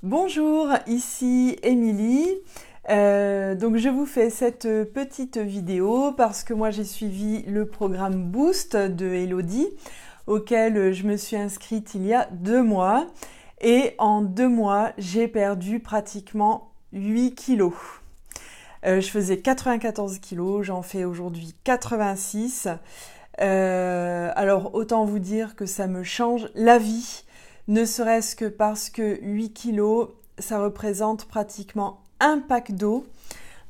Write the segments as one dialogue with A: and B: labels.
A: Bonjour, ici Émilie. Donc je vous fais cette petite vidéo parce que moi j'ai suivi le programme Boost de Elodie auquel je me suis inscrite il y a 2 mois et en 2 mois j'ai perdu pratiquement 8 kilos. Je faisais 94 kilos, j'en fais aujourd'hui 86. Alors autant vous dire que ça me change la vie. Ne serait-ce que parce que 8 kilos, ça représente pratiquement un pack d'eau.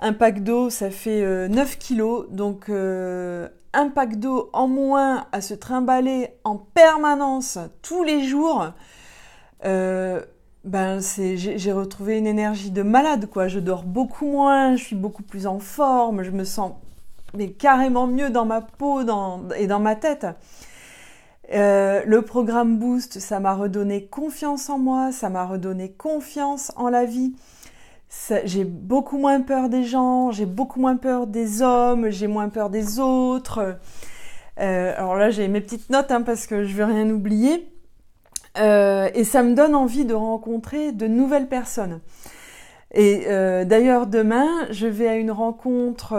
A: Un pack d'eau, ça fait 9 kilos. Donc, un pack d'eau en moins à se trimballer en permanence tous les jours, j'ai retrouvé une énergie de malade, quoi. Je dors beaucoup moins, je suis beaucoup plus en forme, je me sens carrément mieux dans ma peau et dans ma tête. Le programme Boost, ça m'a redonné confiance en moi, ça m'a redonné confiance en la vie. J'ai beaucoup moins peur des gens, j'ai beaucoup moins peur des hommes, j'ai moins peur des autres. Alors là, j'ai mes petites notes parce que je veux rien oublier. Et ça me donne envie de rencontrer de nouvelles personnes. Et d'ailleurs, demain, je vais à une rencontre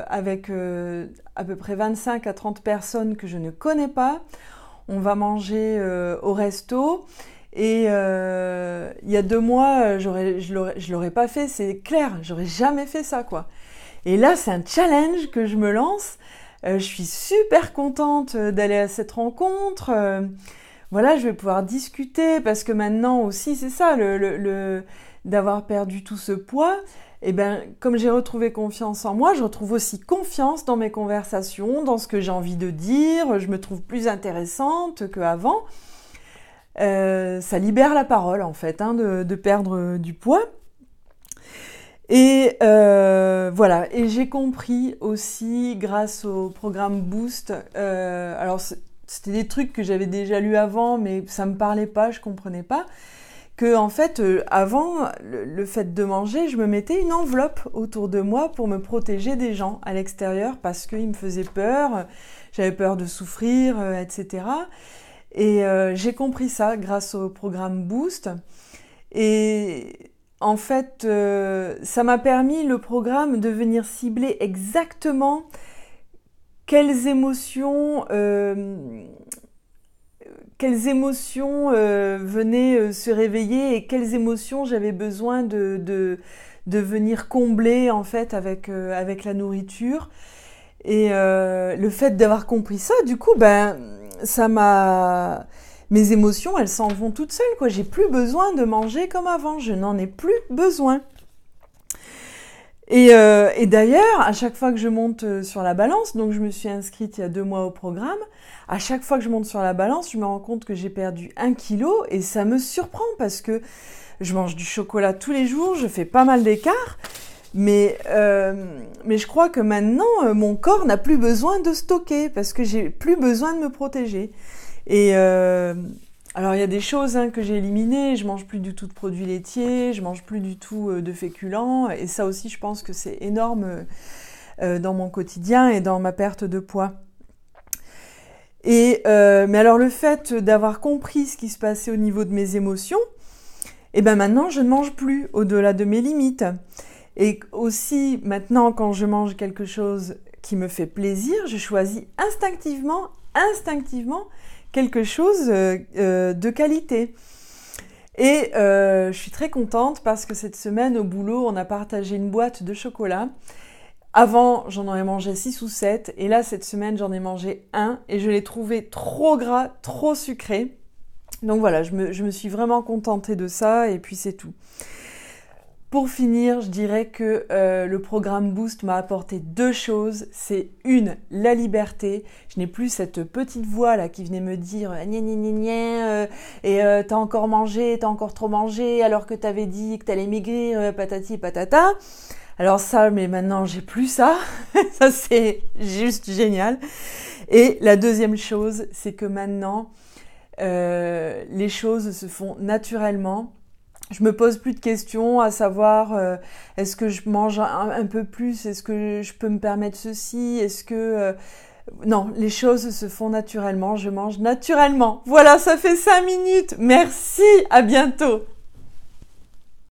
A: avec à peu près 25 à 30 personnes que je ne connais pas. On va manger au resto et il y a 2 mois, je l'aurais pas fait, c'est clair, j'aurais jamais fait ça, quoi. Et là, c'est un challenge que je me lance. Je suis super contente d'aller à cette rencontre. Voilà, je vais pouvoir discuter parce que maintenant aussi, c'est ça, d'avoir perdu tout ce poids. Et comme j'ai retrouvé confiance en moi, je retrouve aussi confiance dans mes conversations, dans ce que j'ai envie de dire. Je me trouve plus intéressante qu'avant. Ça libère la parole, en fait, de perdre du poids. Et voilà. Et j'ai compris aussi, grâce au programme Boost, alors c'était des trucs que j'avais déjà lus avant, mais ça me parlait pas, je comprenais pas. Que en fait, avant le fait de manger, je me mettais une enveloppe autour de moi pour me protéger des gens à l'extérieur parce qu'ils me faisaient peur, j'avais peur de souffrir, etc. Et j'ai compris ça grâce au programme Boost. Et en fait, ça m'a permis, le programme, de venir cibler exactement quelles émotions venaient se réveiller et quelles émotions j'avais besoin de venir combler, en fait, avec la nourriture. Et le fait d'avoir compris ça, du coup, mes émotions, elles s'en vont toutes seules, quoi. J'ai plus besoin de manger comme avant, je n'en ai plus besoin. Et d'ailleurs, à chaque fois que je monte sur la balance, donc je me suis inscrite il y a 2 mois au programme, à chaque fois que je monte sur la balance, je me rends compte que j'ai perdu 1 kilo et ça me surprend parce que je mange du chocolat tous les jours, je fais pas mal d'écart, mais je crois que maintenant, mon corps n'a plus besoin de stocker parce que j'ai plus besoin de me protéger. Et alors il y a des choses que j'ai éliminées, je mange plus du tout de produits laitiers, je mange plus du tout de féculents, et ça aussi je pense que c'est énorme dans mon quotidien et dans ma perte de poids. Et mais alors le fait d'avoir compris ce qui se passait au niveau de mes émotions, et maintenant je ne mange plus au-delà de mes limites. Et aussi maintenant quand je mange quelque chose qui me fait plaisir, je choisis instinctivement quelque chose de qualité. Et je suis très contente parce que cette semaine au boulot, on a partagé une boîte de chocolat. Avant, j'en aurais mangé 6 ou 7 et là, cette semaine, j'en ai mangé 1 et je l'ai trouvé trop gras, trop sucré. Donc voilà, je me suis vraiment contentée de ça et puis c'est tout. Pour finir, je dirais que le programme Boost m'a apporté 2 choses. C'est une, la liberté. Je n'ai plus cette petite voix là qui venait me dire gna gna gna gna et t'as encore mangé, t'as encore trop mangé alors que t'avais dit que t'allais maigrir, patati patata. Alors ça, mais maintenant j'ai plus ça. Ça c'est juste génial. Et la deuxième chose, c'est que maintenant les choses se font naturellement. Je me pose plus de questions à savoir est-ce que je mange un peu plus, est-ce que je peux me permettre ceci, est-ce que non, les choses se font naturellement, je mange naturellement. Voilà, ça fait 5 minutes. Merci, à bientôt.